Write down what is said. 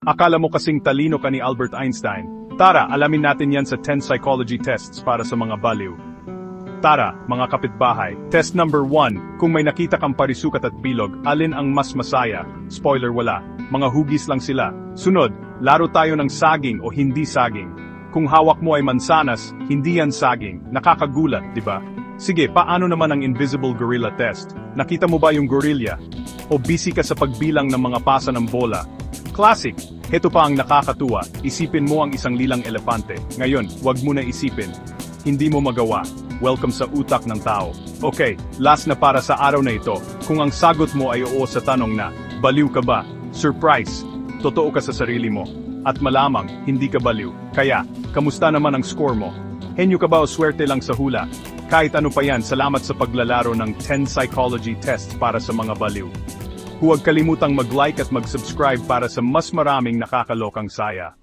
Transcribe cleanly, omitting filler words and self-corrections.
Akala mo kasing talino ka ni Albert Einstein. Tara, alamin natin yan sa 10 psychology tests para sa mga baliw. Tara, mga kapitbahay. Test number 1. Kung may nakita kang parisukat at bilog, alin ang mas masaya? Spoiler, wala. Mga hugis lang sila. Sunod, laro tayo ng saging o hindi saging. Kung hawak mo ay mansanas, hindi yan saging. Nakakagulat, di ba? Sige, paano naman ang invisible gorilla test? Nakita mo ba yung gorilla? O busy ka sa pagbilang ng mga pasa ng bola? Classic! Heto pa ang nakakatuwa, isipin mo ang isang lilang elepante. Ngayon, wag mo na isipin. Hindi mo magawa. Welcome sa utak ng tao. Okay, last na para sa araw na ito. Kung ang sagot mo ay oo sa tanong na, baliw ka ba? Surprise! Totoo ka sa sarili mo. At malamang, hindi ka baliw. Kaya, kamusta naman ang score mo? Henyo ka ba o swerte lang sa hula? Kahit ano pa yan, salamat sa paglalaro ng 10 psychology tests para sa mga baliw. Huwag kalimutang mag-like at mag-subscribe para sa mas maraming nakakalokang saya.